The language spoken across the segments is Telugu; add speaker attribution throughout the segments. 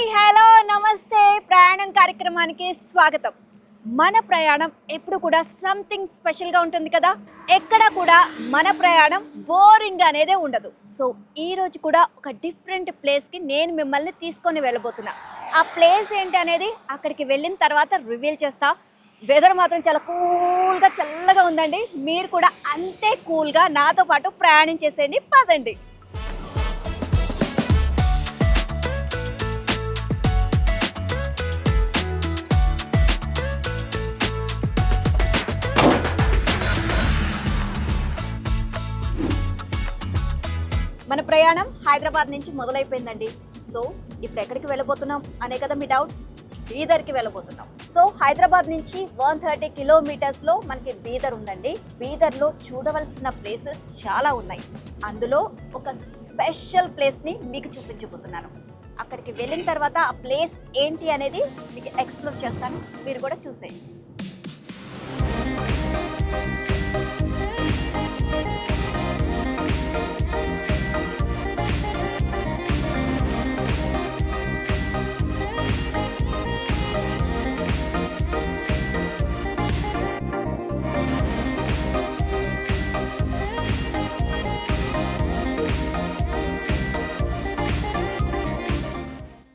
Speaker 1: హాయ్ హలో నమస్తే ప్రయాణం కార్యక్రమానికి స్వాగతం. మన ప్రయాణం ఎప్పుడు కూడా సంథింగ్ స్పెషల్గా ఉంటుంది కదా. ఎక్కడ కూడా మన ప్రయాణం బోరింగ్ అనేది ఉండదు. సో ఈ రోజు కూడా ఒక డిఫరెంట్ ప్లేస్కి నేను మిమ్మల్ని తీసుకొని వెళ్ళబోతున్నా. ఆ ప్లేస్ ఏంటి అనేది అక్కడికి వెళ్ళిన తర్వాత రివీల్ చేస్తా. వెదర్ మాత్రం చాలా కూల్గా చల్లగా ఉందండి. మీరు కూడా అంతే కూల్గా నాతో పాటు ప్రయాణం చేసేయండి. పదండి. మన ప్రయాణం హైదరాబాద్ నుంచి మొదలైపోయిందండి. సో ఇప్పుడు ఎక్కడికి వెళ్ళబోతున్నాం అనే కదా మీ డౌట్. బీదర్కి వెళ్ళబోతున్నాం. సో హైదరాబాద్ నుంచి 130 కిలోమీటర్స్లో మనకి బీదర్ ఉందండి. బీదర్లో చూడవలసిన ప్లేసెస్ చాలా ఉన్నాయి. అందులో ఒక స్పెషల్ ప్లేస్ని మీకు చూపించబోతున్నాను. అక్కడికి వెళ్ళిన తర్వాత ఆ ప్లేస్ ఏంటి అనేది మీకు ఎక్స్ప్లోర్ చేస్తాను. మీరు కూడా చూసేయండి.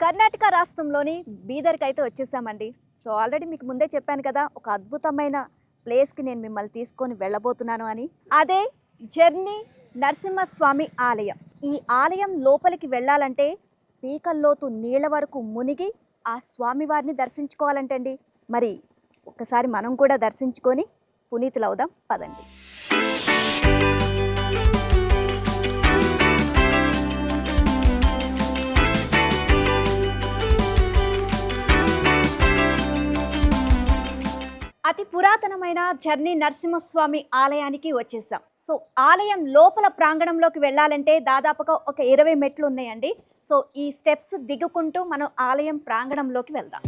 Speaker 1: కర్ణాటక రాష్ట్రంలోని బీదర్కి అయితే వచ్చేసామండి. సో ఆల్రెడీ మీకు ముందే చెప్పాను కదా, ఒక అద్భుతమైన ప్లేస్కి నేను మిమ్మల్ని తీసుకొని వెళ్ళబోతున్నాను అని. అదే జర్నీ నరసింహస్వామి ఆలయం. ఈ ఆలయం లోపలికి వెళ్ళాలంటే పీకల్లోతు నీళ్ల వరకు మునిగి ఆ స్వామివారిని దర్శించుకోవాలంటండి. మరి ఒక్కసారి మనం కూడా దర్శించుకొని పునీతులవుదాం. పదండి. అతి పురాతనమైన జర్నీ నరసింహస్వామి ఆలయానికి వచ్చేసాం. సో ఆలయం లోపల ప్రాంగణంలోకి వెళ్ళాలంటే దాదాపుగా ఒక 20 మెట్లు ఉన్నాయండి. సో ఈ స్టెప్స్ దిగుకుంటూ మనం ఆలయం ప్రాంగణంలోకి వెళ్దాం.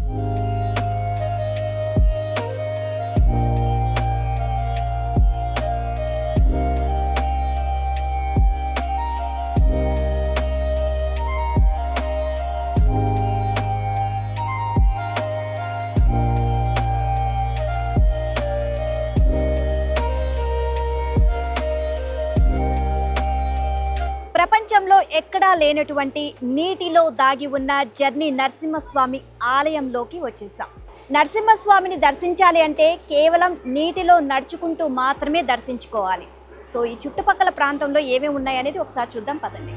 Speaker 1: ప్రపంచంలో ఎక్కడా లేనటువంటి నీటిలో దాగి ఉన్న జర్నీ నరసింహస్వామి ఆలయంలోకి వచ్చేసాం. నరసింహస్వామిని దర్శించాలి అంటే కేవలం నీటిలో నడుచుకుంటూ మాత్రమే దర్శించుకోవాలి. సో ఈ చుట్టుపక్కల ప్రాంతంలో ఏమేమి ఉన్నాయనేది ఒకసారి చూద్దాం. పదండి.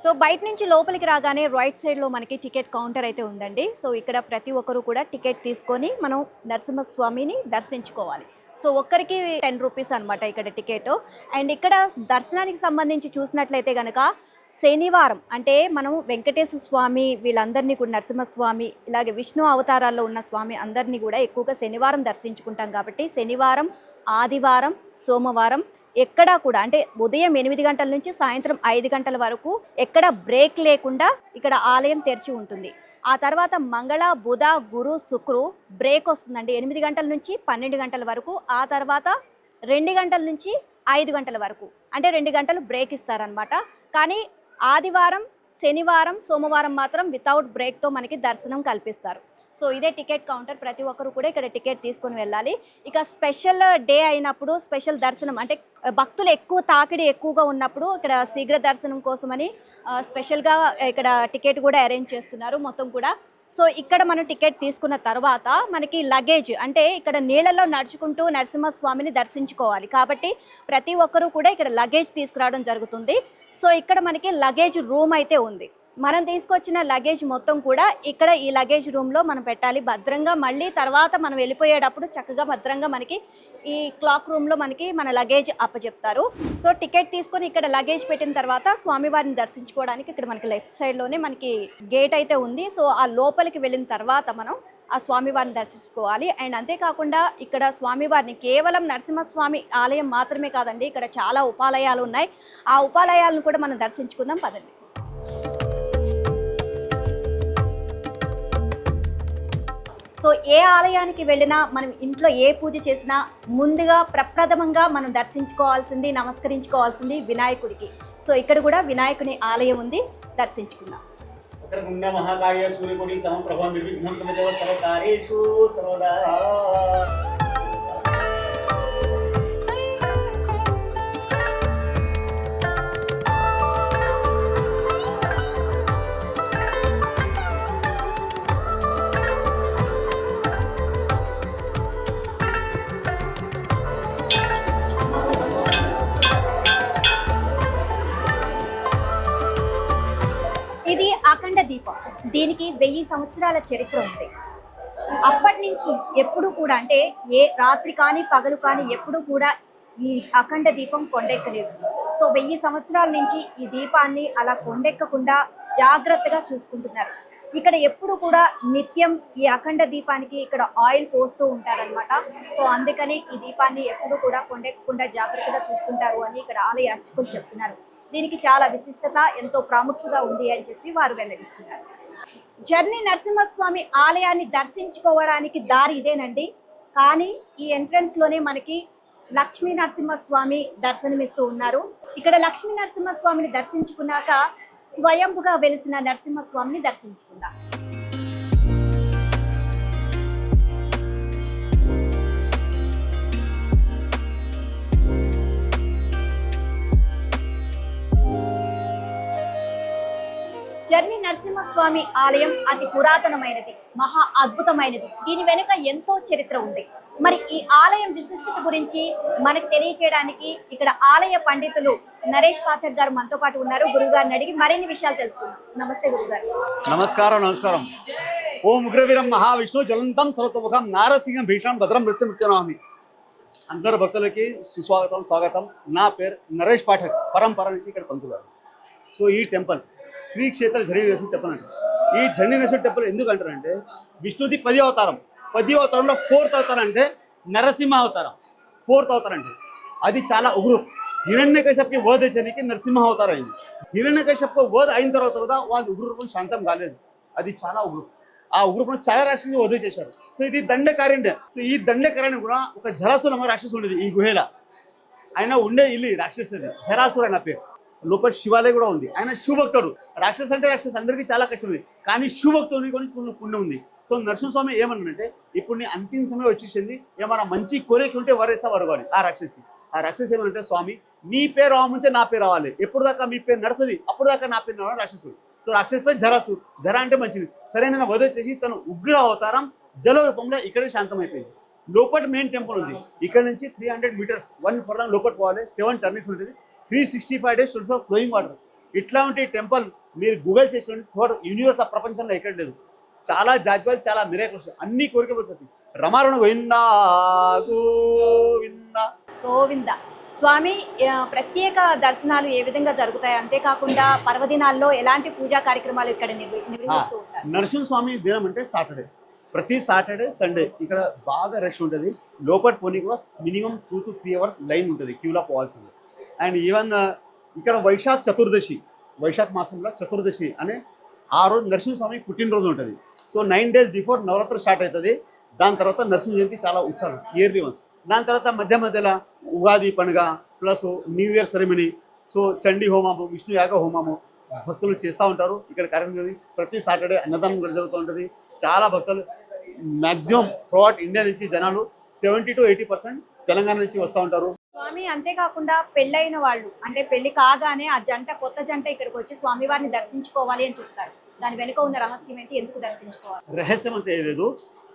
Speaker 1: సో బయట నుంచి లోపలికి రాగానే రైట్ సైడ్లో మనకి టికెట్ కౌంటర్ అయితే ఉందండి. సో ఇక్కడ ప్రతి ఒక్కరు కూడా టికెట్ తీసుకొని మనం నరసింహస్వామిని దర్శించుకోవాలి. సో ఒక్కరికి 10 రూపీస్ అనమాట ఇక్కడ టికెట్. అండ్ ఇక్కడ దర్శనానికి సంబంధించి చూసినట్లయితే కనుక శనివారం అంటే మనం వెంకటేశ్వర స్వామి వీళ్ళందరినీ కూడా, నరసింహస్వామి ఇలాగే విష్ణు అవతారాల్లో ఉన్న స్వామి అందరినీ కూడా ఎక్కువగా శనివారం దర్శించుకుంటాం. కాబట్టి శనివారం, ఆదివారం, సోమవారం ఎక్కడా కూడా అంటే ఉదయం 8 గంటల నుంచి సాయంత్రం 5 గంటల వరకు ఎక్కడ బ్రేక్ లేకుండా ఇక్కడ ఆలయం తెరిచి ఉంటుంది. ఆ తర్వాత మంగళ, బుధ, గురు, శుక్రు బ్రేక్ వస్తుందండి 8 గంటల నుంచి 12 గంటల వరకు. ఆ తర్వాత 2 గంటల నుంచి 5 గంటల వరకు అంటే 2 గంటలు బ్రేక్ ఇస్తారనమాట. కానీ ఆదివారం, శనివారం, సోమవారం మాత్రం వితౌట్ బ్రేక్తో మనకి దర్శనం కల్పిస్తారు. సో ఇదే టికెట్ కౌంటర్. ప్రతి ఒక్కరు కూడా ఇక్కడ టికెట్ తీసుకొని వెళ్ళాలి. ఇక స్పెషల్ డే అయినప్పుడు స్పెషల్ దర్శనం అంటే భక్తులు ఎక్కువ తాకిడి ఎక్కువగా ఉన్నప్పుడు ఇక్కడ శీఘ్ర దర్శనం కోసమని స్పెషల్గా ఇక్కడ టికెట్ కూడా అరేంజ్ చేస్తున్నారు మొత్తం కూడా. సో ఇక్కడ మనం టికెట్ తీసుకున్న తర్వాత మనకి లగేజ్ అంటే ఇక్కడ నీళ్ళలో నడుచుకుంటూ నరసింహస్వామిని దర్శించుకోవాలి. కాబట్టి ప్రతి ఒక్కరూ కూడా ఇక్కడ లగేజ్ తీసుకురావడం జరుగుతుంది. సో ఇక్కడ మనకి లగేజ్ రూమ్ అయితే ఉంది. మనం తీసుకొచ్చిన లగేజ్ మొత్తం కూడా ఇక్కడ ఈ లగేజ్ రూమ్లో మనం పెట్టాలి భద్రంగా. మళ్ళీ తర్వాత మనం వెళ్ళిపోయేటప్పుడు చక్కగా భద్రంగా మనకి ఈ క్లాక్ రూమ్లో మనకి మన లగేజ్ అప్పచెప్తారు. సో టికెట్ తీసుకొని ఇక్కడ లగేజ్ పెట్టిన తర్వాత స్వామివారిని దర్శించుకోవడానికి ఇక్కడ మనకి లెఫ్ట్ సైడ్లోనే మనకి గేట్ అయితే ఉంది. సో ఆ లోపలికి వెళ్ళిన తర్వాత మనం ఆ స్వామివారిని దర్శించుకోవాలి. అండ్ అంతేకాకుండా ఇక్కడ స్వామివారిని కేవలం నరసింహస్వామి ఆలయం మాత్రమే కాదండి, ఇక్కడ చాలా ఉపాలయాలు ఉన్నాయి. ఆ ఉపాలయాలను కూడా మనం దర్శించుకుందాం. పదండి. సో ఏ ఆలయానికి వెళ్ళినా మనం ఇంట్లో ఏ పూజ చేసినా ముందుగా ప్రప్రథమంగా మనం దర్శించుకోవాల్సింది, నమస్కరించుకోవాల్సింది వినాయకుడికి. సో ఇక్కడ కూడా వినాయకుని ఆలయం ఉంది, దర్శించుకుందాం.
Speaker 2: మహాకాయ సూర్యకోటి సమప్రభ నిర్విఘ్నం తమదేవ సర్వకార్యేషు సర్వదా.
Speaker 1: ఇది అఖండ దీపం. దీనికి 1000 సంవత్సరాల చరిత్ర ఉంది. అప్పటి నుంచి ఎప్పుడు కూడా అంటే ఏ రాత్రి కానీ పగలు కానీ ఎప్పుడు కూడా ఈ అఖండ దీపం కొండెక్కలేదు. సో 1000 సంవత్సరాల నుంచి ఈ దీపాన్ని అలా కొండెక్కకుండా జాగ్రత్తగా చూసుకుంటున్నారు. ఇక్కడ ఎప్పుడు కూడా నిత్యం ఈ అఖండ దీపానికి ఇక్కడ ఆయిల్ పోస్తూ ఉంటారనమాట. సో అందుకని ఈ దీపాన్ని ఎప్పుడు కూడా కొండెక్కకుండా జాగ్రత్తగా చూసుకుంటారు అని ఇక్కడ ఆలయ అర్చకులు చెప్తున్నారు. దీనికి చాలా విశిష్టత, ఎంతో ప్రాముఖ్యత ఉంది అని చెప్పి వారు వెల్లడిస్తున్నారు. జర్నీ నరసింహస్వామి ఆలయాన్ని దర్శించుకోవడానికి దారి ఇదేనండి. కానీ ఈ ఎంట్రన్స్ లోనే మనకి లక్ష్మీ నరసింహస్వామి దర్శనమిస్తూ ఉన్నారు. ఇక్కడ లక్ష్మీ నరసింహస్వామిని దర్శించుకున్నాక స్వయంగా వెలిసిన నరసింహస్వామిని దర్శించుకుందాం. జర్నీ నరసింహస్వామి ఆలయం అతి పురాతనమైనది, మహా అద్భుతమైనది. దీని వెనుక ఎంతో చరిత్ర ఉంది. మరి ఈ ఆలయం విశిష్టత గురించి మనకు తెలియచేయడానికి ఇక్కడ ఆలయ పండితులు నరేష్ పాఠక్ గారు మనతో పాటు ఉన్నారు. గురువు గారిని అడిగి మరిన్ని విషయాలు తెలుసుకుందాం. నమస్తే గురువు గారు.
Speaker 2: నమస్కారం. నమస్కారం. ఓం ఉగ్రవీరం మహావిష్ణు జ్వలంతం సర్వతోముఖం నారసింహం భీషణం భద్రం మృత్యుమృత్యునామి. అందరు భక్తులకి సుస్వాగతం, స్వాగతం. నా పేరు నరేష్ పాఠక్, పరంపర నుంచి ఇక్కడ పంతులు. సో ఈ టెంపుల్ శ్రీ క్షేత్ర జర్నీ నరసింహ టెంపుల్ అంటారు. ఈ జర్నీ నరసింహ టెంపుల్ ఎందుకు అంటారంటే విష్ణుది 10వ అవతారం. 10వ అవతారంలో 4th అవతారం అంటే నరసింహ అవతారం. 4th అవతారం అంటే అది చాలా ఉగ్రం. హిరణ్యకశ్యపుకి వధ చేయడానికి నరసింహ అవతారం అయింది. హిరణ్యకశ్యపు వధ అయిన తర్వాత కూడా వాళ్ళ ఉగ్రరూపం శాంతం కాలేదు. అది చాలా ఉగ్రం. ఆ ఉగ్రరూపం చాలా రాక్షసులు వధ చేశారు. సో ఇది దండకార్యం. సో ఈ దండకార్యాన్ని కూడా ఒక జరాసుర రాక్షసు ఉండేది ఈ గుహేల. ఆయన ఉండే ఇల్లు రాక్షసుడు జరాసుర అన్న పేరు. లోపల శివాలయం కూడా ఉంది. ఆయన శివభక్తుడు. రాక్షసు అంటే రాక్షసు అందరికీ చాలా కష్టం ఉంది, కానీ శివభక్తుడిని కూడా పుణ్యం ఉంది. సో నరసింహస్వామి ఏమన్నాడంటే ఇప్పుడు నీ అంతిమ సమయం వచ్చేసింది, ఏమైనా మంచి కోరిక ఉంటే వరేస్తా వరవాలి ఆ రాక్షసి. ఆ రాక్షసి ఏమంటే స్వామి నీ పేరు రావముంచే నా పేరు రావాలి, ఎప్పుడు దాకా మీ పేరు నడుస్తుంది అప్పుడు దాకా నా పేరు రావాలి రాక్షసుడు. సో రాక్షసు పేరు జరాసు. జర అంటే మంచిది. సరైన వధ చేసి తన ఉగ్ర అవతారం జల రూపంలో ఇక్కడే శాంతమైపోయింది. లోపల మెయిన్ టెంపుల్ ఉంది. ఇక్కడ నుంచి 300 మీటర్స్ 1 ఫర్లాంగ్ లోపల పోవాలి. 7 టర్నింగ్స్ ఉంటుంది. 365 days 24 ఫ్లోయింగ్ వాటర్. ఇట్లా ఉంటే టెంపుల్ మీరు గూగుల్ చేసి యూనివర్స్ ఆ ప్రపంచంలో ఎక్కడ లేదు. చాలా జాజ్వాలు, చాలా మిరాకిల్స్, అన్ని కోరికపోతుంది. రమారణ గోవిందా గోవిందా
Speaker 1: గోవింద. స్వామి ప్రత్యేక దర్శనాలు ఏ విధంగా జరుగుతాయి, అంతేకాకుండా పర్వదినాల్లో ఎలాంటి పూజా కార్యక్రమాలు ఇక్కడ నిర్వహిస్తూ ఉంటారు?
Speaker 2: నరసింహస్వామి దినం అంటే సాటర్డే. ప్రతి సాటర్డే సండే ఇక్కడ బాగా రష్ ఉంటుంది. లోపల పోనీ కూడా మినిమం 2 to 3 hours లైన్ ఉంటుంది, క్యూలో పోవాల్సింది. అండ్ ఈవెన్ ఇక్కడ వైశాఖ చతుర్దశి, వైశాఖ మాసంలో చతుర్దశి అనే ఆ రోజు నరసింహస్వామి పుట్టినరోజు ఉంటుంది. So 9 days before Navaratri start అవుతుంది. దాని తర్వాత నరసింహ జయంతి చాలా ఉత్సాహం, ఇయర్లీ వన్స్. దాని తర్వాత మధ్యలో ఉగాది పండుగ plus new year ceremony. So Chandi హోమము, విష్ణు యాగ హోమము భక్తులు చేస్తూ ఉంటారు. ఇక్కడ కార్యక్రమం ప్రతి సాటర్డే అన్నదానం కూడా జరుగుతూ ఉంటుంది. చాలా భక్తులు మ్యాక్సిమం త్రూఅవుట్ ఇండియా నుంచి జనాలు 70 to 80% తెలంగాణ నుంచి వస్తూ ఉంటారు.
Speaker 1: స్వామి అంతేకాకుండా పెళ్ళైన వాళ్ళు అంటే పెళ్లి కాగానే ఆ జంట, కొత్త జంట ఇక్కడికి వచ్చి స్వామివారిని దర్శించుకోవాలి అని చెప్తారు. దాని వెనుక ఉన్న రహస్యం ఏంటి, ఎందుకు దర్శించుకోవాలి?
Speaker 2: రహస్యం అంటే లేదు,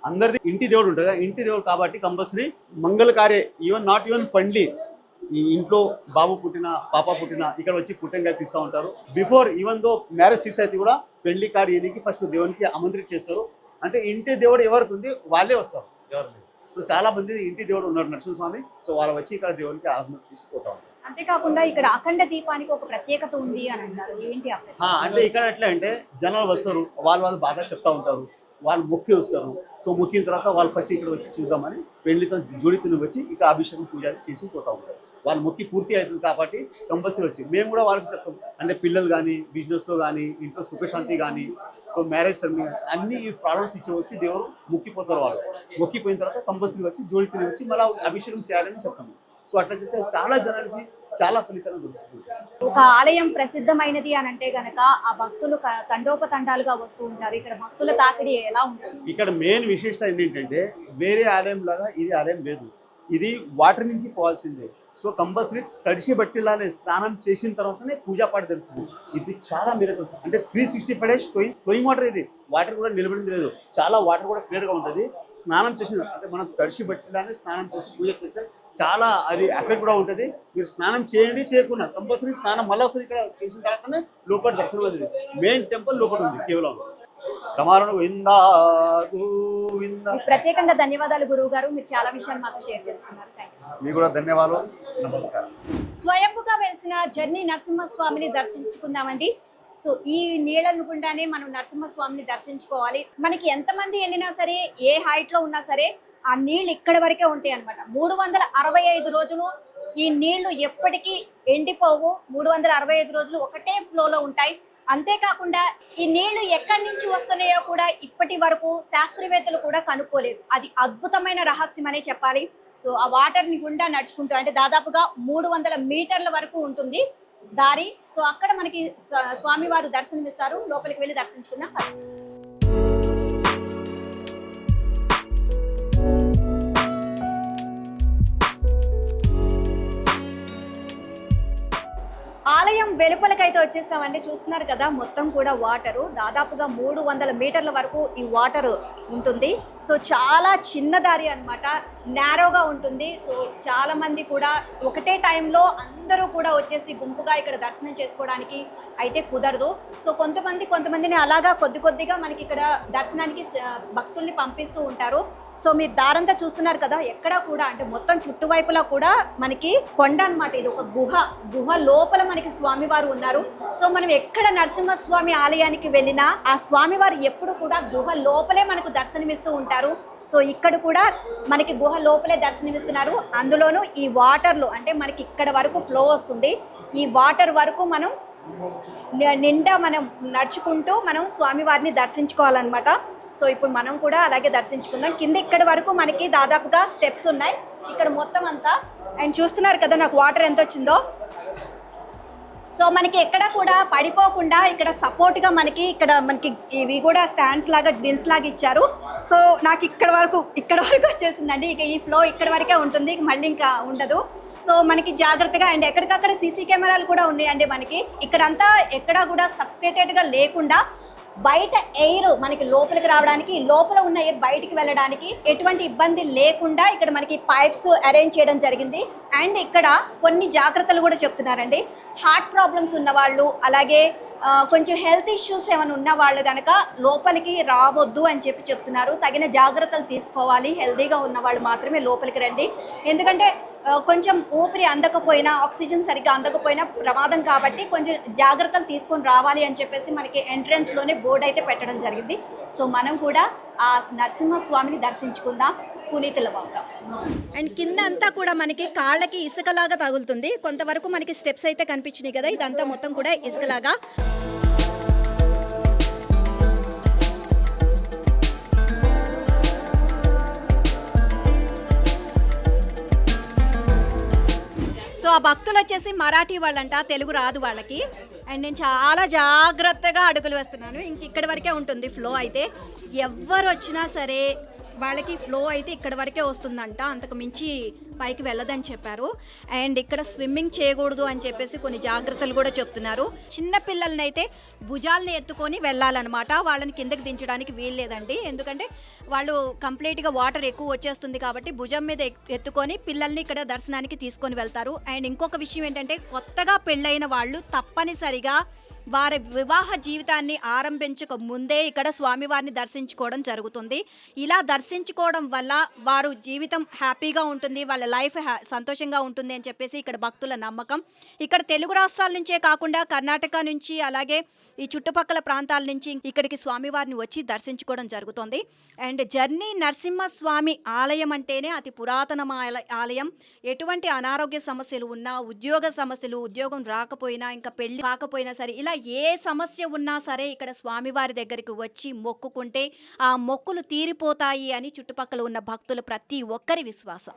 Speaker 2: అందరిది ఇంటి దేవుడు ఉంటుంది. ఇంటి దేవుడు కాబట్టి కంపల్సరీ మంగళ కార్య నాట్ ఈవెన్ పండ్లి ఈ ఇంట్లో బాబు పుట్టిన పాప పుట్టిన ఇక్కడ వచ్చి పుట్టంగా తీస్తూ ఉంటారు. Before even though marriage fix అయితే కూడా పెళ్లి కార్డు ఇయనికి ఫస్ట్ దేవునికి ఆమంత్రిత చేస్తారు. అంటే ఇంటి దేవుడు ఎవరికి ఉంది వాళ్ళే వస్తారు. సో చాలా మంది ఇంటి దేవుడు ఉన్నారు నరసింహస్వామి. సో వాళ్ళు వచ్చి ఇక్కడ దేవునికి ఆహ్వానం తీసుకుపోతా ఉంటారు.
Speaker 1: అంతేకాకుండా ఇక్కడ అఖండ దీపానికి ఒక ప్రత్యేకత ఉంది అని అంటారు. ఏంటి
Speaker 2: అంటే ఇక్కడ ఎట్లా అంటే జనాలు వస్తారు, వాళ్ళు బాగా చెప్తా ఉంటారు, వాళ్ళు మొక్కి వస్తారు. సో మొక్కిన తర్వాత వాళ్ళు ఫస్ట్ ఇక్కడ వచ్చి చూద్దామని పెళ్లితో జోడితుని వచ్చి ఇక్కడ అభిషేకం పూజ చేసి పోతా ఉంటారు. వాళ్ళ మొక్కి పూర్తి అవుతుంది కాబట్టి కంపల్సరీ వచ్చి మేము కూడా వాళ్ళకి చెప్తాం. అంటే పిల్లలు కానీ బిజినెస్లో కానీ ఇంట్లో సుఖశాంతి కానీ సో మ్యారేజ్ సెరమనీ అన్ని ప్రాబ్లమ్స్ వచ్చి దేవుడు మొక్కిపోతారు. వాళ్ళు మొక్కిపోయిన తర్వాత కంపల్సరీ వచ్చి జోడి తిరిగి వచ్చి మళ్ళీ అభిషేకం చేయాలని చెప్తాము. సో అట్లా చేస్తే చాలా జనానికి చాలా ఫలితంగా దొరుకుతుంది.
Speaker 1: ఒక ఆలయం ప్రసిద్ధమైనది అని అంటే గనక ఆ భక్తులు తండోపతండాలుగా వస్తూ ఉంటారు. ఇక్కడ భక్తుల తాకిడి ఎలా ఉంటుంది?
Speaker 2: ఇక్కడ మెయిన్ విశేషత ఏంటంటే వేరే ఆలయం లాగా ఇది ఆలయం లేదు. ఇది వాటర్ నుంచి పోవాల్సిందే. సో కంపల్సరీ తడిసి బట్టిలానే స్నానం చేసిన తర్వాతనే పూజా పాట జరుగుతుంది. ఇది చాలా మిరకల్స్. అంటే 365 డేస్ ఫ్లోయింగ్ వాటర్. ఇది వాటర్ కూడా నిలబడింది లేదు. చాలా వాటర్ కూడా క్లియర్గా ఉంటుంది. స్నానం చేసిన అంటే మనం తడిసి బట్టిలానే స్నానం చేసి పూజ చేస్తే చాలా అది ఎఫెక్ట్ కూడా ఉంటుంది. మీరు స్నానం చేయండి చేయకుండా కంపల్సరీ స్నానం మళ్ళీ ఒకసారి ఇక్కడ చేసిన తర్వాతనే లోపల దర్శనం అవుతుంది. మెయిన్ టెంపుల్ లోపల ఉంది కేవలం. కమారణ గోవిందా గోవిందా.
Speaker 1: ప్రత్యేకంగా ధన్యవాదాలు గురువు గారు, మీరు చాలా విషయాలు మాతో షేర్ చేసుకున్నారు.
Speaker 2: మీకు కూడా ధన్యవాదాలు. నమస్కారం.
Speaker 1: స్వయంపుగా వెలిసిన జర్నీ నరసింహస్వామిని దర్శించుకుందామండి. సో ఈ నీళ్ళను గుండానే మనం నరసింహస్వామిని దర్శించుకోవాలి. మనకి ఎంతమంది వెళ్ళినా సరే, ఏ హైట్ లో ఉన్నా సరే ఆ నీళ్లు ఇక్కడ వరకే ఉంటాయి అనమాట. 365 రోజులు ఈ నీళ్లు ఎప్పటికీ ఎండిపోవు. 365 రోజులు ఒకటే ఫ్లోలో ఉంటాయి. అంతేకాకుండా ఈ నీళ్లు ఎక్కడి నుంచి వస్తున్నాయో కూడా ఇప్పటి వరకు శాస్త్రవేత్తలు కూడా కనుక్కోలేదు. అది అద్భుతమైన రహస్యం అనే చెప్పాలి. సో ఆ వాటర్ ని గుండా నడుచుకుంటూ అంటే దాదాపుగా 300 మీటర్ల వరకు ఉంటుంది దారి. సో అక్కడ మనకి స్వామివారు దర్శనమిస్తారు. లోపలికి వెళ్ళి దర్శించుకుందాం. ఆలయం వెలుపలకైతే వచ్చేసామండి. చూస్తున్నారు కదా, మొత్తం కూడా వాటరు. దాదాపుగా 300 మీటర్ల వరకు ఈ వాటర్ ఉంటుంది. సో చాలా చిన్న దారి అనమాట, నేరోగా ఉంటుంది. సో చాలా మంది కూడా ఒకటే టైంలో అందరూ కూడా వచ్చేసి గుంపుగా ఇక్కడ దర్శనం చేసుకోవడానికి అయితే కుదరదు. సో కొంతమందిని అలాగా కొద్దిగా మనకి ఇక్కడ దర్శనానికి భక్తుల్ని పంపిస్తూ ఉంటారు. సో మీరు దారంతా చూస్తున్నారు కదా, ఎక్కడ కూడా అంటే మొత్తం చుట్టువైపులా కూడా మనకి కొండ అన్నమాట. ఇది ఒక గుహ లోపల మనకి స్వామివారు ఉన్నారు. సో మనం ఎక్కడ నరసింహస్వామి ఆలయానికి వెళ్ళినా ఆ స్వామివారు ఎప్పుడు కూడా గుహ లోపలే మనకు దర్శనమిస్తూ ఉంటారు. సో ఇక్కడ కూడా మనకి గుహ లోపలే దర్శనమిస్తున్నారు. అందులోనూ ఈ వాటర్లో అంటే మనకి ఇక్కడ వరకు ఫ్లో వస్తుంది. ఈ వాటర్ వరకు మనం నిండా మనం నడుచుకుంటూ మనం స్వామివారిని దర్శించుకోవాలన్నమాట. సో ఇప్పుడు మనం కూడా అలాగే దర్శించుకుందాం. కింద ఇక్కడ వరకు మనకి దాదాపుగా స్టెప్స్ ఉన్నాయి ఇక్కడ మొత్తం అంతా. అండ్ చూస్తున్నారు కదా నాకు వాటర్ ఎంత వచ్చిందో. సో మనకి ఎక్కడ కూడా పడిపోకుండా ఇక్కడ సపోర్ట్గా మనకి ఇవి కూడా స్టాండ్స్ లాగా గ్రిల్స్ లాగా ఇచ్చారు. సో నాకు ఇక్కడ వరకు వచ్చేసిందండి. ఇక ఈ ఫ్లో ఇక్కడ వరకే ఉంటుంది, మళ్ళీ ఇంకా ఉండదు. సో మనకి జాగ్రత్తగా అండ్ ఎక్కడికక్కడ సీసీ కెమెరాలు కూడా ఉన్నాయండి మనకి. ఇక్కడంతా ఎక్కడా కూడా సపరేటెడ్గా లేకుండా బయట ఎయిర్ మనకి లోపలికి రావడానికి, లోపల ఉన్న ఎయిర్ బయటికి వెళ్ళడానికి ఎటువంటి ఇబ్బంది లేకుండా ఇక్కడ మనకి పైప్స్ అరేంజ్ చేయడం జరిగింది. అండ్ ఇక్కడ కొన్ని జాగ్రత్తలు కూడా చెప్తున్నారండి. హార్ట్ ప్రాబ్లమ్స్ ఉన్న వాళ్ళు, అలాగే కొంచెం హెల్త్ ఇష్యూస్ ఏమైనా ఉన్న వాళ్ళు కనుక లోపలికి రావద్దు అని చెప్తున్నారు. తగిన జాగ్రత్తలు తీసుకోవాలి. హెల్తీగా ఉన్న వాళ్ళు మాత్రమే లోపలికి రండి. ఎందుకంటే కొంచెం ఊపిరి అందకపోయినా, ఆక్సిజన్ సరిగ్గా అందకపోయినా ప్రమాదం కాబట్టి కొంచెం జాగ్రత్తలు తీసుకొని రావాలి అని చెప్పేసి మనకి ఎంట్రన్స్లోనే బోర్డు అయితే పెట్టడం జరిగింది. సో మనం కూడా ఆ నరసింహస్వామిని దర్శించుకుందాం, పునీతులం అవుతాం. అండ్ కింద అంతా కూడా మనకి కాళ్ళకి ఇసుకలాగా తగులుతుంది. కొంతవరకు మనకి స్టెప్స్ అయితే కనిపించినాయి కదా, ఇదంతా మొత్తం కూడా ఇసుకలాగా. సో ఆ భక్తులు వచ్చేసి మరాఠీ వాళ్ళంట, తెలుగు రాదు వాళ్ళకి. అండ్ నేను చాలా జాగ్రత్తగా అడుగులు వేస్తున్నాను. ఇంక ఇక్కడి వరకే ఉంటుంది ఫ్లో అయితే. ఎవరు వచ్చినా సరే వాళ్ళకి ఫ్లో అయితే ఇక్కడ వరకే వస్తుందంట, అంతకు మించి పైకి వెళ్ళదని చెప్పారు. అండ్ ఇక్కడ స్విమ్మింగ్ చేయకూడదు అని చెప్పేసి కొన్ని జాగ్రత్తలు కూడా చెప్తున్నారు. చిన్న పిల్లల్ని అయితే భుజాలని ఎత్తుకొని వెళ్ళాలన్నమాట, వాళ్ళని కిందకి దించడానికి వీల్లేదండి. ఎందుకంటే వాళ్ళు కంప్లీట్గా వాటర్ ఎక్కువ వచ్చేస్తుంది కాబట్టి భుజం మీద ఎత్తుకొని పిల్లల్ని ఇక్కడ దర్శనానికి తీసుకొని వెళ్తారు. అండ్ ఇంకొక విషయం ఏంటంటే, కొత్తగా పెళ్ళైన వాళ్ళు తప్పనిసరిగా వారి వివాహ జీవితాన్ని ఆరంభించక ముందే ఇక్కడ స్వామివారిని దర్శించుకోవడం జరుగుతుంది. ఇలా దర్శించుకోవడం వల్ల వారు జీవితం హ్యాపీగా ఉంటుంది, వాళ్ళ లైఫ్ సంతోషంగా ఉంటుంది అని చెప్పేసి ఇక్కడ భక్తుల నమ్మకం. ఇక్కడ తెలుగు రాష్ట్రాల నుంచే కాకుండా కర్ణాటక నుంచి, అలాగే ఈ చుట్టుపక్కల ప్రాంతాల నుంచి ఇక్కడికి స్వామివారిని వచ్చి దర్శించుకోవడం జరుగుతుంది. అండ్ జర్నీ నరసింహస్వామి ఆలయం అంటేనే అతి పురాతనమైన ఆలయం. ఎటువంటి అనారోగ్య సమస్యలు ఉన్నా, ఉద్యోగ సమస్యలు, ఉద్యోగం రాకపోయినా, ఇంకా పెళ్లి కాకపోయినా సరే, ఇలా ఏ సమస్య ఉన్నా సరే ఇక్కడ స్వామివారి దగ్గరికి వచ్చి మొక్కుకుంటే ఆ మొక్కులు తీరిపోతాయి అని చుట్టుపక్కల ఉన్న భక్తులు ప్రతి ఒక్కరి విశ్వాసం.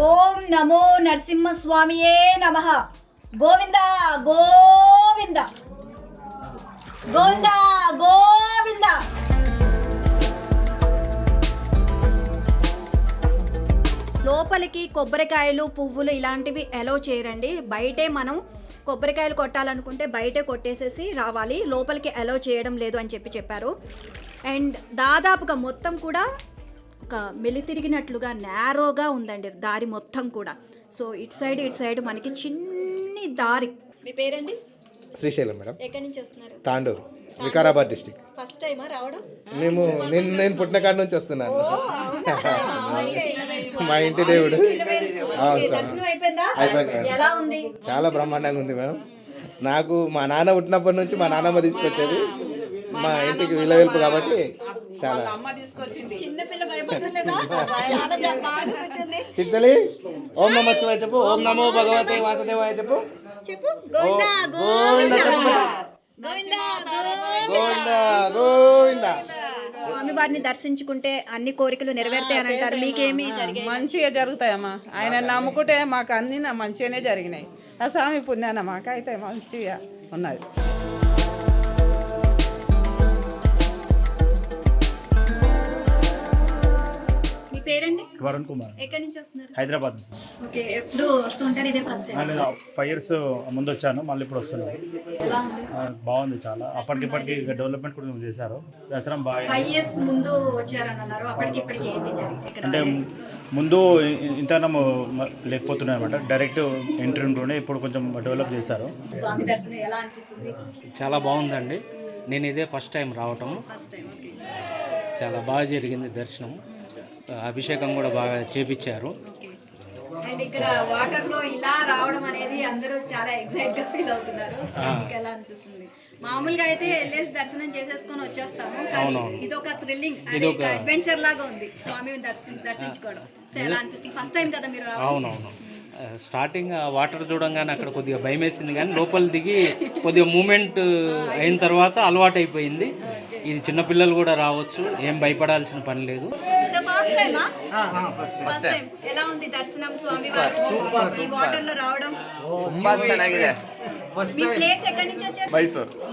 Speaker 1: ఓం నమో నరసింహస్వామియే నమః. గోవింద గోవింద గోవింద గోవింద. లోపలికి కొబ్బరికాయలు, పువ్వులు ఇలాంటివి ఎలో చేయరండి. బయటే మనం కొబ్బరికాయలు కొట్టాలనుకుంటే బయటే కొట్టేసేసి రావాలి, లోపలికి ఎలో చేయడం లేదు అని చెప్పారు. అండ్ దాదాపుగా మొత్తం కూడా ఒక మెలితిరిగినట్లుగా నేరోగా ఉందండి దారి మొత్తం కూడా. సో ఇటు సైడ్ మనకి చిన్ని దారి. మీ పేరండి?
Speaker 3: శ్రీశైలం మేడం.
Speaker 1: ఎక్కడి నుంచి వస్తున్నారు?
Speaker 3: తాండూరు, వికారాబాద్ డిస్టిక్.
Speaker 1: ఫస్ట్ టైమా రావడం?
Speaker 3: నేను పుట్టిన కాడ నుంచి వస్తున్నాను. మా ఇంటి దేవుడు.
Speaker 1: దర్శనం అయిపోయిందా?
Speaker 3: అయిపోయింది మేడం.
Speaker 1: ఎలా ఉంది?
Speaker 3: చాలా బ్రహ్మాండంగా ఉంది మేడం. నాకు మా నాన్న పుట్టినప్పటి నుంచి మా నాన్నమ్మ తీసుకొచ్చేది. మా ఇంటికి విలవెల్పు కాబట్టి చాలా.
Speaker 1: చిన్నపిల్ల భయపడలేదా? చాలా బాగా కూర్చుంది.
Speaker 3: చిత్తలి ఓం నమః శివాయ చెప్పు. ఓం నమో భగవతే వాసుదేవాయ చెప్పు.
Speaker 1: చెప్పు. గోవిందా
Speaker 3: గోవింద చెప్పు.
Speaker 1: గోవిందా
Speaker 3: గోవింద గోవింద.
Speaker 1: స్వామివారిని దర్శించుకుంటే అన్ని కోరికలు నెరవేరుతాయి అని అంటారు. మీకేమి జరిగాయి?
Speaker 4: మంచిగా జరుగుతాయమ్మా. ఆయన నమ్ముకుంటే మాకు అన్ని మంచిగానే జరిగినాయి. ఆ స్వామి పుణ్యాన మాకైతే మంచిగా ఉన్నది.
Speaker 1: మీ పేరండి?
Speaker 5: వరుణ్ కుమార్,
Speaker 1: ఎక్కడి నుంచి వస్తున్నారు?
Speaker 5: హైదరాబాద్ నుంచి.
Speaker 1: ఓకే, ఎప్పుడు వస్తుంటారు? ఇదే ఫస్ట్ టైం?
Speaker 5: నేను 5 years ముందు వచ్చాను, మళ్ళీ ఇప్పుడు వస్తున్నాను.
Speaker 1: ఎలా ఉంది?
Speaker 5: బాగుంది చాలా. అప్పటికిప్పటికి డెవలప్మెంట్ కూడా చేశారు. దర్శనం బాగా
Speaker 1: 5 years ముందు వచ్చారని అన్నారు. అప్పటికి ఇప్పటికి ఏంటి జరిగింది ఇక్కడ?
Speaker 5: అంటే ముందు ఇంతనం లేకపోతున్నాయి అనమాట. డైరెక్ట్ ఎంట్రీ ఉంటుండే, ఇప్పుడు కొంచెం డెవలప్ చేశారు.
Speaker 1: స్వామి దర్శనం ఎలా అనిపిస్తుంది?
Speaker 6: చాలా బాగుందండి. నేను ఇదే ఫస్ట్ టైం రావటం.
Speaker 1: First time. ఓకే,
Speaker 6: చాలా బాగా జరిగింది దర్శనం. అభిషేకం కూడా బాగా చేపించారు.
Speaker 1: అండ్ ఇక్కడ వాటర్ లో ఇలా రావడం అనేది అందరూ చాలా ఎక్సైట్ గా ఫీల్ అవుతున్నారు. సో మీకు ఎలా అనిపిస్తుంది? మామూలుగా అయితే వెళ్ళేసి దర్శనం చేసేసుకొని వచ్చేస్తాము, కానీ ఇది ఒక థ్రిల్లింగ్, అది ఒక అడ్వెంచర్ లాగా ఉంది స్వామిని దర్శించుకోవడం. సో ఎలా అనిపిస్తుంది? ఫస్ట్ టైం కదా మీరు రావడం?
Speaker 6: అవునవును. స్టార్టింగ్ వాటర్ చూడంగానే అక్కడ కొద్దిగా భయం వేసింది, కానీ లోపల దిగి కొద్దిగా మూమెంట్ అయిన తర్వాత అలవాటు అయిపోయింది. ఇది చిన్నపిల్లలు కూడా రావచ్చు, ఏం భయపడాల్సిన పని లేదు.
Speaker 1: సో ఫస్ట్ టైమా? First time. ఎలా ఉంది దర్శనం స్వామి వారి వాటర్ లో రావడం?
Speaker 3: ತುಂಬಾ ಚೆನ್ನಾಗಿದೆ.
Speaker 1: మీ ప్లేస్ ఎక్కడి నుంచి వచ్చారు?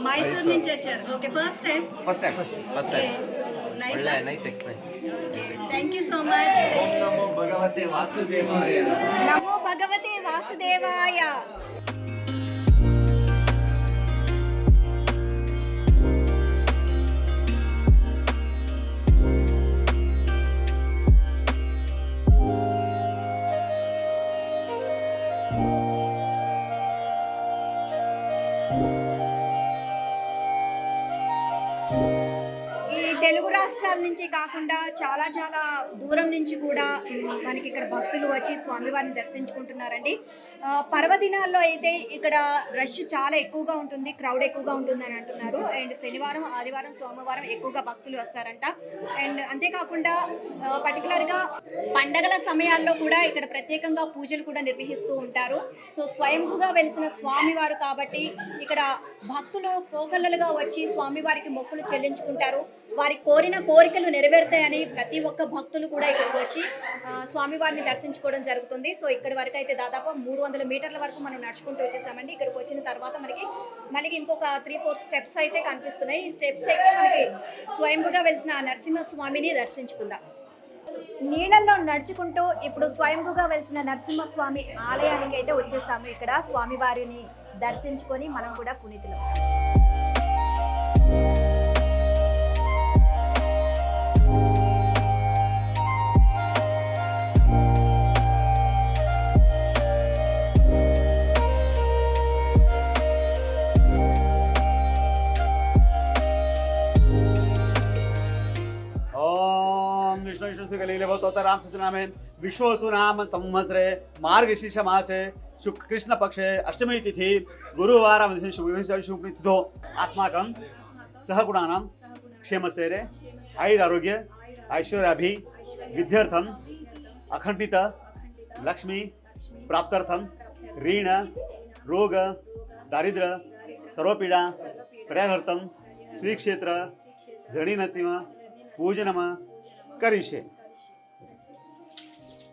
Speaker 1: మైసూర్ నుంచి వచ్చారు. Okay, first time. Nice experience. Thank you so much.
Speaker 3: నమో భగవతే వాసుదేవాయ.
Speaker 1: నమో భగవతే వాసుదేవాయ. తెలుగు రాష్ట్రాల నుంచి కాకుండా చాలా చాలా దూరం నుంచి కూడా మనకి ఇక్కడ భక్తులు వచ్చి స్వామివారిని దర్శించుకుంటున్నారండి. పర్వదినాల్లో అయితే ఇక్కడ రష్ చాలా ఎక్కువగా ఉంటుంది, క్రౌడ్ ఎక్కువగా ఉంటుందని అంటున్నారు. అండ్ శనివారం, ఆదివారం, సోమవారం ఎక్కువగా భక్తులు వస్తారంట. అండ్ అంతేకాకుండా పర్టికులర్గా పండగల సమయాల్లో కూడా ఇక్కడ ప్రత్యేకంగా పూజలు కూడా నిర్వహిస్తూ ఉంటారు. సో స్వయంభుగా వెలిసిన స్వామివారు కాబట్టి ఇక్కడ భక్తులు కోకళ్ళలుగా వచ్చి స్వామివారికి మొక్కులు చెల్లించుకుంటారు. వారి కోరిన కోరికలు నెరవేరుతాయని ప్రతి ఒక్క భక్తులు కూడా ఇక్కడికి వచ్చి స్వామివారిని దర్శించుకోవడం జరుగుతుంది. సో ఇక్కడి వరకు అయితే దాదాపు 300 మీటర్ల వరకు మనం నడుచుకుంటూ వచ్చేసామండి. ఇక్కడికి వచ్చిన తర్వాత మళ్ళీ ఇంకొక 3-4 స్టెప్స్ అయితే కనిపిస్తున్నాయి. ఈ స్టెప్స్ ఎక్కి మనకి స్వయంభుగా వెలిసిన నరసింహస్వామిని దర్శించుకుందాం. నీళ్ళల్లో నడుచుకుంటూ ఇప్పుడు స్వయంభుగా వెలిసిన నరసింహస్వామి ఆలయానికి అయితే వచ్చేసాము. ఇక్కడ స్వామివారిని దర్శించుకొని మనం కూడా పునీతులం.
Speaker 2: విష్ణు విష్ణు లీలవతు सर्वतोत्तराम सचनामे विश्वसु नाम संवत्सरे मार्गशीर्ष मासे शुक्ल कृष्ण पक्षे अष्टमी तिथि गुरुवार शुभतिथौ अस्माकं सहगुणानां क्षेमस्थैर्य आयुरारोग्य ऐश्वर्याभि विद्यार्थम अखंडित लक्ष्मी प्राप्त्यर्थम ऋण रोग दारिद्र्य सर्वपीडा पर्याहर्तम श्री क्षेत्र झडी नरसिंह पूजनम करिष्ये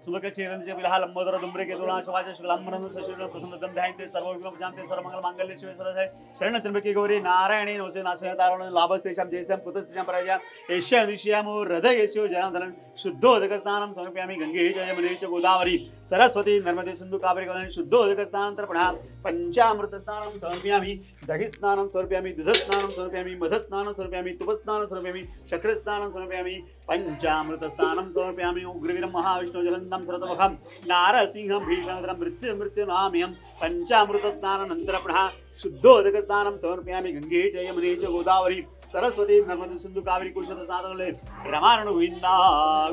Speaker 2: सुमुखचेतनचे विलाह लंबोदर दुम्रे के तुला शवाच शुक्लांबरं सशुर प्रथम दम ध्यायते सर्व विघ्न शांति सर्व मंगल मांगल्ये शिवे सरसाय शरण त्र्यंबके गौरी नारायणी नमोस्तुते नासय तारण लाभस्तेषां जयस्यां कुतस्तेषां पराजया एष्या दिश्यामो हृदयेषु जनार्दनं शुद्धोदक स्नानं समर्पयामि गंगे च यमुने च गोदावरी सरस्वती नर्मदे सिंधु कावेरी गंगे शुद्धोदक स्नानं तर्पणा पंचामृत स्नानं समर्पयामि दहि स्नानं समर्पयामि दुध स्नानं समर्पयामि मध स्नानं समर्पयामि तुप स्नानं समर्पयामि चक्र स्नानं समर्पयामि पंचामृत स्नानं समर्पयामि उग्रवीरं महाविष्णु जलन्तं सर्वतोमुखं नारसिंहं भीषणतरं मृत्युनामयं पंचामृत स्नानानन्तरं पुनः शुद्धोदक स्नानं समर्पयामि गंगे च यमुने च गोदावरी सरस्वती नर्मदे सिंधु कावेरी कुशल स्नातले रमारण गोविंदा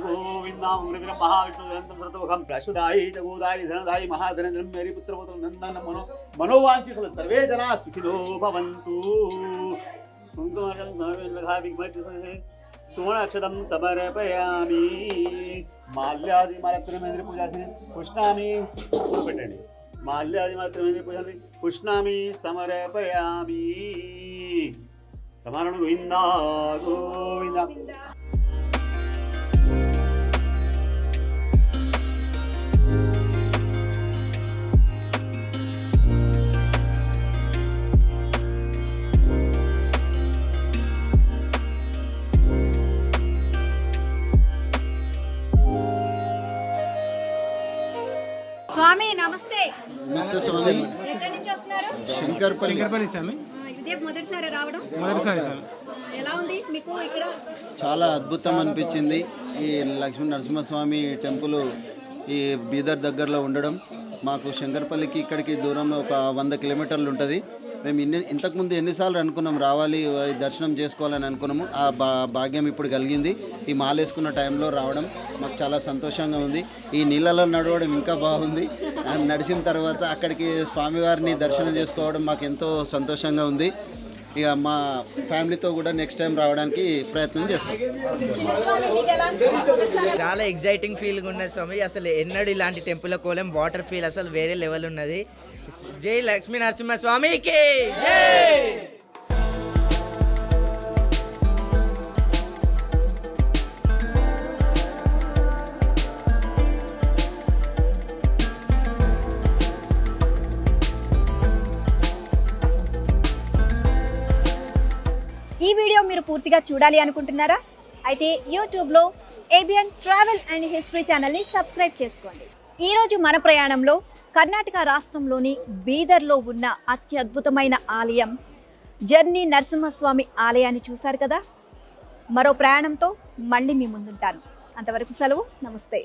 Speaker 2: गोविंदा उग्रवीरं महाविष्णु जलन्तं सर्वतोमुखं प्रसुदायि च गोदायि धनदायि महाधनेन्द्रं मेरी पुत्र नंदन मनोवांछित सर्वे जना सुखिनो भवन्तु कुंकुमार्चनं समर्पयामि सुवर्ण अक्षतं समर्पयामि माल्यादि मालत्रमेंद्र पूजा पुष्णामि పెట్టండి माल्यादि मालत्रमेंद्र पूजा पुष्णामि समर्पयामि रमारण गोविंदा गोविंदा
Speaker 1: స్వామి నమస్తే.
Speaker 7: నమస్తే స్వామి.
Speaker 1: ఎక్కడి నుంచి వస్తున్నారు?
Speaker 7: శంకర్పల్లి
Speaker 1: స్వామి. ఇదే మొదటిసారి రావడం?
Speaker 7: మొదటిసారి స్వామి.
Speaker 1: ఎలా ఉంది మీకు ఇక్కడ?
Speaker 7: చాలా అద్భుతం అనిపించింది. ఈ లక్ష్మీ నరసింహస్వామి టెంపుల్ ఈ బీదర్ దగ్గరలో ఉండడం, మాకు శంకర్పల్లికి ఇక్కడికి దూరంలో ఒక 100 కిలోమీటర్లు ఉంటుంది. మేము ఇంతకుముందు ఎన్నిసార్లు అనుకున్నాం రావాలి దర్శనం చేసుకోవాలని అనుకున్నాము. ఆ భాగ్యం ఇప్పుడు కలిగింది. ఈ మాలేసుకున్న టైంలో రావడం మాకు చాలా సంతోషంగా ఉంది. ఈ నీళ్ళలో నడవడం ఇంకా బాగుంది. నడిచిన తర్వాత అక్కడికి స్వామివారిని దర్శనం చేసుకోవడం మాకు ఎంతో సంతోషంగా ఉంది. ఇక మా ఫ్యామిలీతో కూడా నెక్స్ట్ టైం రావడానికి ప్రయత్నం చేస్తాం.
Speaker 8: చాలా ఎగ్జైటింగ్ ఫీలింగ్ ఉన్నది స్వామి. అసలు ఎన్నడూ ఇలాంటి టెంపుల్ కోలేం. వాటర్ ఫీల్ అసలు వేరే లెవెల్ ఉన్నది. జై లక్ష్మీ నరసింహ స్వామికి జై.
Speaker 1: ఈ వీడియో మీరు పూర్తిగా చూడాలి అనుకుంటున్నారా? అయితే యూట్యూబ్లో ఏబిఎన్ ట్రావెల్ అండ్ హిస్టరీ ఛానల్ని సబ్స్క్రైబ్ చేసుకోండి. ఈరోజు మన ప్రయాణంలో కర్ణాటక రాష్ట్రంలోని బీదర్లో ఉన్న అత్యద్భుతమైన ఆలయం జర్నీ నరసింహస్వామి ఆలయాన్ని చూశారు కదా. మరో ప్రయాణంతో మళ్ళీ మీ ముందుంటాను. అంతవరకు సెలవు. నమస్తే.